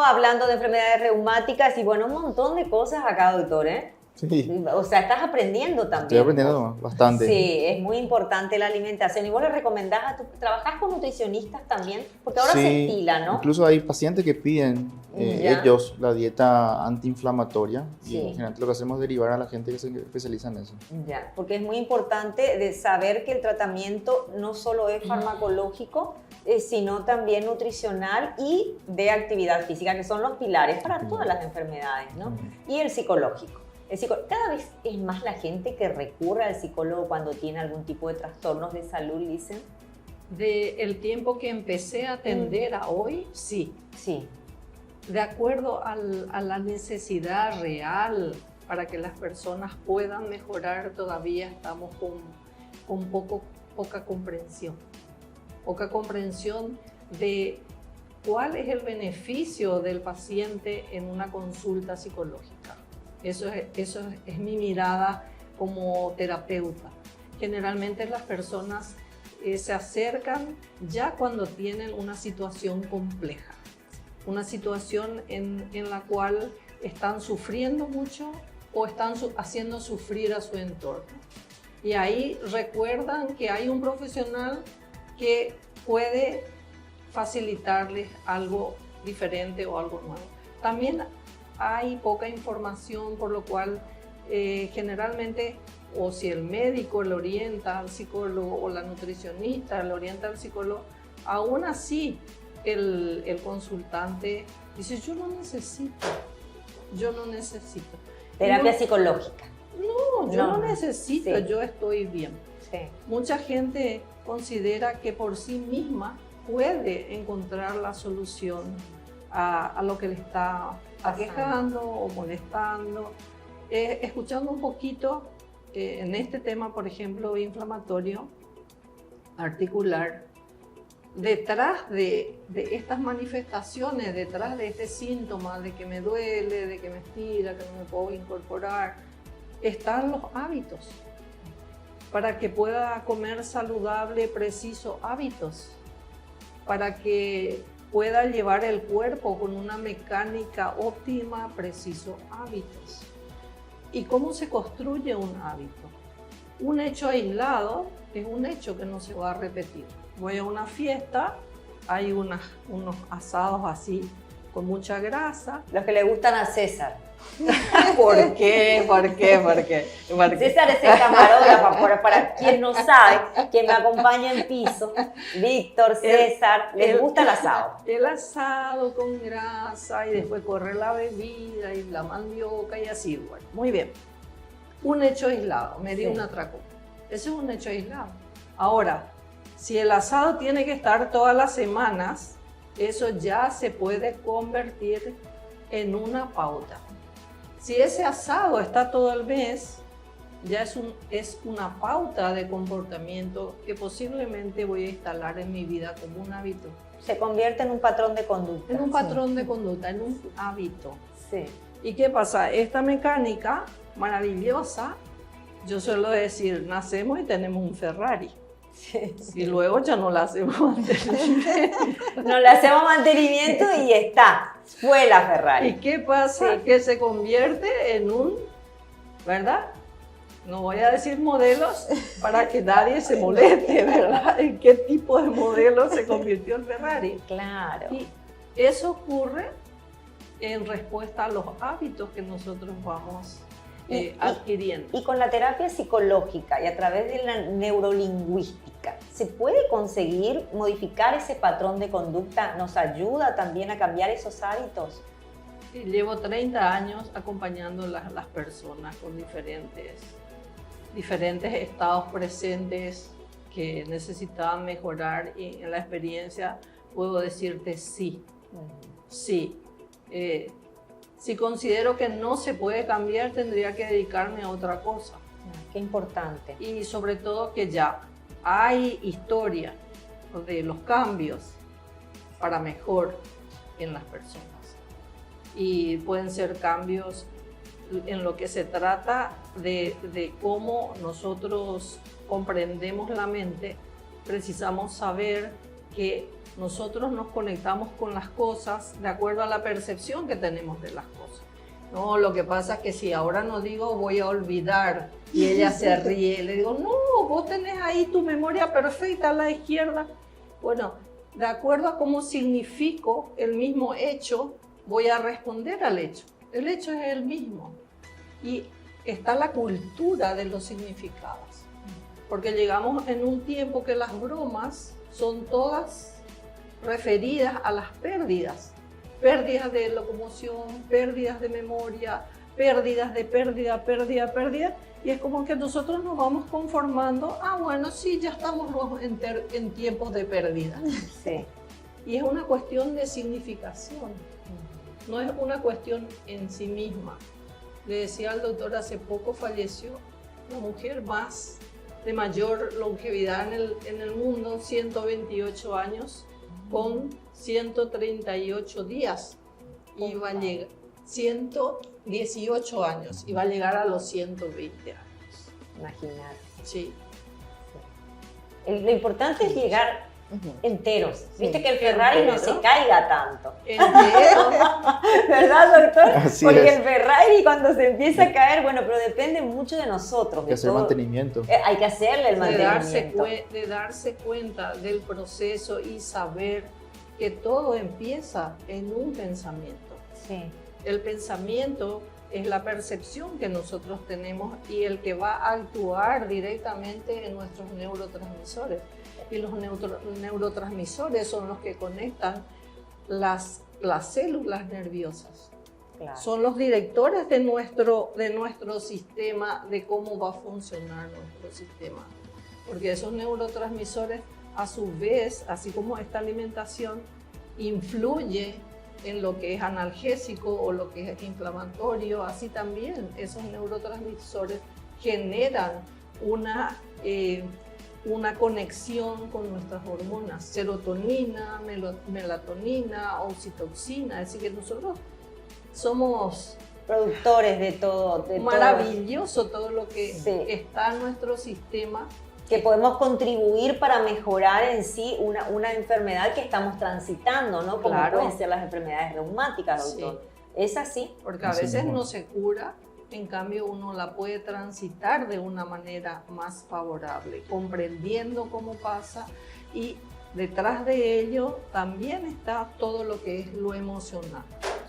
hablando de enfermedades reumáticas y bueno, un montón de cosas acá, doctor, ¿eh? Sí, O sea, estás aprendiendo también. estoy aprendiendo bastante. Sí, es muy importante la alimentación. ¿Y vos le recomendás trabajás con nutricionistas también? Porque ahora se Sí, estila, ¿no? incluso hay pacientes que piden Ya. ellos la dieta antiinflamatoria Sí. y generalmente lo que hacemos es derivar a la gente que se especializa en eso. Ya, porque es muy importante de saber que el tratamiento no solo es farmacológico, sino también nutricional y de actividad física, que son los pilares para todas las enfermedades, ¿no? Y el psicológico. Cada vez es más la gente que recurre al psicólogo cuando tiene algún tipo de trastornos de salud, dicen. El tiempo que empecé a atender a hoy, sí. Sí. De acuerdo a la necesidad real para que las personas puedan mejorar, todavía estamos con poca comprensión. Poca comprensión de cuál es el beneficio del paciente en una consulta psicológica. Eso es mi mirada como terapeuta. Generalmente las personas se acercan ya cuando tienen una situación compleja, una situación en la cual están sufriendo mucho o están haciendo sufrir a su entorno. Y ahí recuerdan que hay un profesional que puede facilitarles algo diferente o algo nuevo. También hay poca información, por lo cual generalmente, o si el médico le orienta al psicólogo o la nutricionista le orienta al psicólogo, aún así el consultante dice, yo no necesito. Terapia psicológica. No, yo no necesito, sí. yo estoy bien. Sí. Mucha gente considera que por sí misma puede encontrar la solución a lo que le está aquejando o molestando. Escuchando un poquito en este tema, por ejemplo, inflamatorio articular, detrás de estas manifestaciones, detrás de este síntoma de que me duele, de que me estira, que no me puedo incorporar, están los hábitos. Para que pueda comer saludable, preciso, hábitos. Para que pueda llevar el cuerpo con una mecánica óptima, preciso, hábitos. ¿Y cómo se construye un hábito? Un hecho aislado es un hecho que no se va a repetir. Voy a una fiesta, hay unos asados así con mucha grasa. Los que le gustan a César. ¿Por qué? César es el camarógrafo, para quien no sabe, que me acompaña en piso. Víctor, César, les gusta el asado. El asado con grasa y después corre la bebida y la mandioca y así. Bueno, muy bien. Un hecho aislado, me dio un atracón. Ese es un hecho aislado. Ahora, si el asado tiene que estar todas las semanas, eso ya se puede convertir en una pauta. Si ese asado está todo el mes, ya es una pauta de comportamiento que posiblemente voy a instalar en mi vida como un hábito. Se convierte en un patrón de conducta. En un patrón de conducta, en un hábito. Sí. ¿Y qué pasa? Esta mecánica maravillosa, yo suelo decir, nacemos y tenemos un Ferrari. Sí. Y luego ya no le hacemos mantenimiento. No le hacemos mantenimiento y está. Fue la Ferrari. ¿Y qué pasa? Sí. Que se convierte en un, ¿verdad? No voy a decir modelos para que nadie se moleste, ¿verdad? ¿En qué tipo de modelo se convirtió el Ferrari? Claro. Y eso ocurre en respuesta a los hábitos que nosotros vamos adquiriendo. Y con la terapia psicológica y a través de la neurolingüística, ¿se puede conseguir modificar ese patrón de conducta? ¿Nos ayuda también a cambiar esos hábitos? Llevo 30 años acompañando a las personas con diferentes estados presentes que necesitaban mejorar, y en la experiencia puedo decirte sí, sí. Si considero que no se puede cambiar, tendría que dedicarme a otra cosa. Qué importante. Y sobre todo que ya hay historia de los cambios para mejor en las personas. Y pueden ser cambios en lo que se trata de cómo nosotros comprendemos la mente. Precisamos saber que nosotros nos conectamos con las cosas de acuerdo a la percepción que tenemos de las cosas. No, lo que pasa es que si ahora no digo voy a olvidar y ella se ríe, le digo, no, vos tenés ahí tu memoria perfecta a la izquierda. Bueno, de acuerdo a cómo significo el mismo hecho, voy a responder al hecho. El hecho es el mismo. Y está la cultura de los significados. Porque llegamos en un tiempo que las bromas son todas referidas a las pérdidas. Pérdidas de locomoción, pérdidas de memoria, pérdidas de pérdida. Y es como que nosotros nos vamos conformando, bueno, sí, ya estamos en tiempos de pérdida. Sí. Y es una cuestión de significación, no es una cuestión en sí misma. Le decía al doctor, hace poco falleció la mujer de mayor longevidad en el mundo, 128 años, con 138 días. Iba a llegar 118 años, iba a llegar a los 120 años. Imaginar. Sí. Lo importante es llegar enteros. Viste que el entero. Ferrari no se caiga tanto. Entero. ¿Verdad, doctor? Así Porque es. el Ferrari cuando se empieza a caer, bueno, pero depende mucho de nosotros. Hay que de hacer todo. mantenimiento. Hay que hacerle el mantenimiento. De darse cuenta del proceso y saber que todo empieza en un pensamiento. Sí. El pensamiento es la percepción que nosotros tenemos y el que va a actuar directamente en nuestros neurotransmisores. Y los neurotransmisores son los que conectan las células nerviosas. Claro. Son los directores de nuestro sistema, de cómo va a funcionar nuestro sistema. Porque esos neurotransmisores, a su vez, así como esta alimentación, influye en lo que es analgésico o lo que es inflamatorio, así también esos neurotransmisores generan una conexión con nuestras hormonas, serotonina, melatonina, oxitocina, es decir, que nosotros somos Productores de todo. maravilloso todo lo que Sí. está en nuestro sistema. Que podemos contribuir para mejorar en sí una enfermedad que estamos transitando, ¿no? Como Claro. pueden ser las enfermedades reumáticas, doctor. ¿Es así? Porque a Así veces mismo. no se cura, en cambio uno la puede transitar de una manera más favorable, comprendiendo cómo pasa, y detrás de ello también está todo lo que es lo emocional.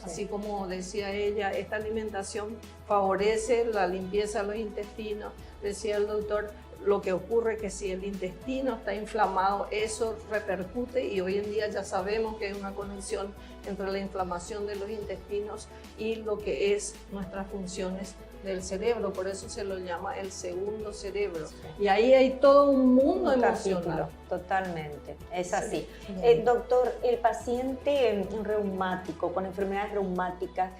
Así como decía ella, esta alimentación favorece la limpieza de los intestinos. Decía el doctor, lo que ocurre es que si el intestino está inflamado, eso repercute, y hoy en día ya sabemos que hay una conexión entre la inflamación de los intestinos y lo que es nuestras funciones del cerebro. Por eso se lo llama el segundo cerebro. Y ahí hay todo un mundo Un emocional. capítulo, totalmente, es así. Sí. Doctor, el paciente reumático, con enfermedades reumáticas,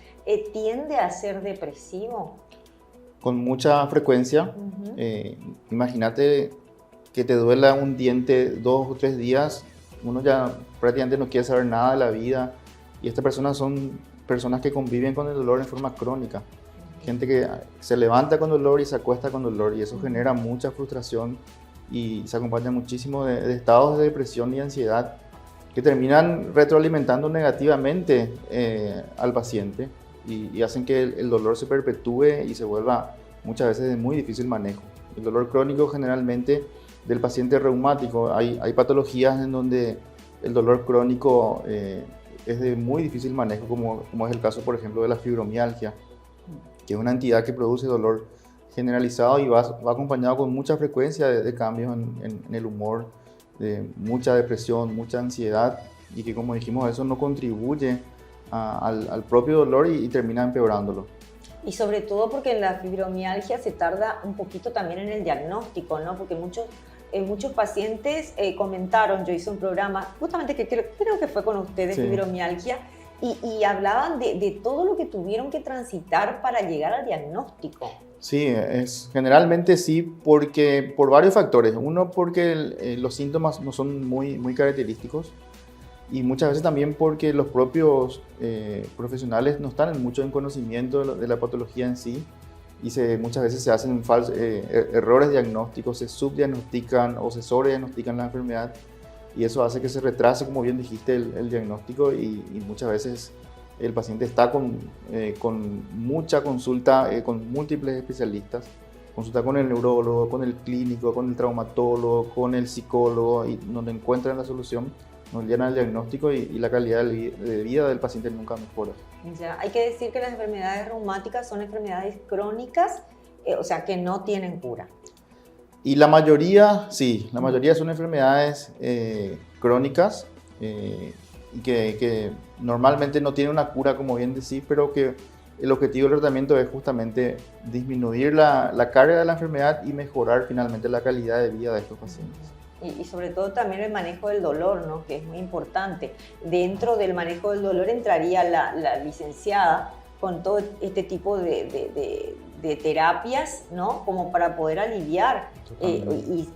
¿tiende a ser depresivo? Con mucha frecuencia. Ujú. Imagínate que te duela un diente 2 o 3 días, uno ya prácticamente no quiere saber nada de la vida, y estas personas son personas que conviven con el dolor en forma crónica. Gente que se levanta con dolor y se acuesta con dolor, y eso genera mucha frustración y se acompaña muchísimo de estados de depresión y ansiedad que terminan retroalimentando negativamente al paciente y hacen que el dolor se perpetúe y se vuelva muchas veces de muy difícil manejo. El dolor crónico generalmente del paciente reumático, hay patologías en donde el dolor crónico es de muy difícil manejo, como es el caso, por ejemplo, de la fibromialgia, que es una entidad que produce dolor generalizado y va acompañado con mucha frecuencia de cambios en el humor, de mucha depresión, mucha ansiedad, y que, como dijimos, eso no contribuye al propio dolor y termina empeorándolo. Y sobre todo porque en la fibromialgia se tarda un poquito también en el diagnóstico, ¿no? Porque muchos pacientes comentaron, yo hice un programa, justamente que creo que fue con ustedes, Sí. fibromialgia, y hablaban de todo lo que tuvieron que transitar para llegar al diagnóstico. Sí, generalmente sí, porque por varios factores. Uno, porque los síntomas no son muy característicos, y muchas veces también porque los propios profesionales no están mucho en conocimiento de la patología en sí, y muchas veces se hacen errores diagnósticos, se subdiagnostican o se sobrediagnostican la enfermedad, y eso hace que se retrase, como bien dijiste, el diagnóstico y muchas veces el paciente está con mucha consulta, con múltiples especialistas, consulta con el neurólogo, con el clínico, con el traumatólogo, con el psicólogo, y no encuentran la solución, no llenan el diagnóstico y la calidad de vida del paciente nunca mejora. Ya, hay que decir que las enfermedades reumáticas son enfermedades crónicas, o sea, que no tienen cura. Y la mayoría, sí, la mayoría son enfermedades crónicas y que normalmente no tienen una cura, como bien decís, pero que el objetivo del tratamiento es justamente disminuir la carga de la enfermedad y mejorar finalmente la calidad de vida de estos pacientes. Y sobre todo también el manejo del dolor, ¿no? Que es muy importante. Dentro del manejo del dolor entraría la licenciada con todo este tipo de terapias, ¿no? Como para poder aliviar y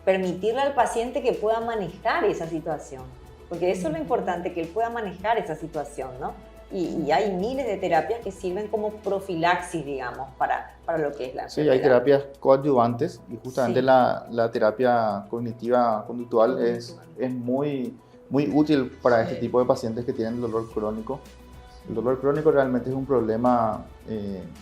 permitirle al paciente que pueda manejar esa situación. Porque eso es lo importante, que él pueda manejar esa situación, ¿no? Y hay miles de terapias que sirven como profilaxis, digamos, para lo que es la enfermedad. Sí, hay terapias coadyuvantes y justamente Sí. la terapia cognitiva conductual es muy útil para este tipo de pacientes que tienen dolor crónico. El dolor crónico realmente es un problema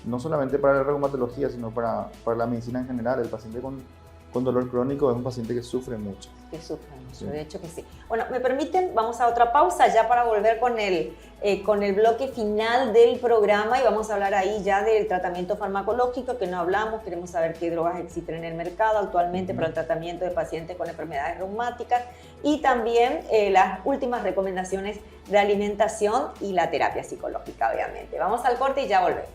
no solamente para la reumatología, sino para la medicina en general. El paciente con dolor crónico es un paciente que sufre mucho. Que sufren mucho, Sí. de hecho que sí. Bueno, me permiten, vamos a otra pausa ya para volver con el bloque final del programa y vamos a hablar ahí ya del tratamiento farmacológico que no hablamos. Queremos saber qué drogas existen en el mercado actualmente para el tratamiento de pacientes con enfermedades reumáticas y también las últimas recomendaciones de alimentación y la terapia psicológica, obviamente. Vamos al corte y ya volvemos.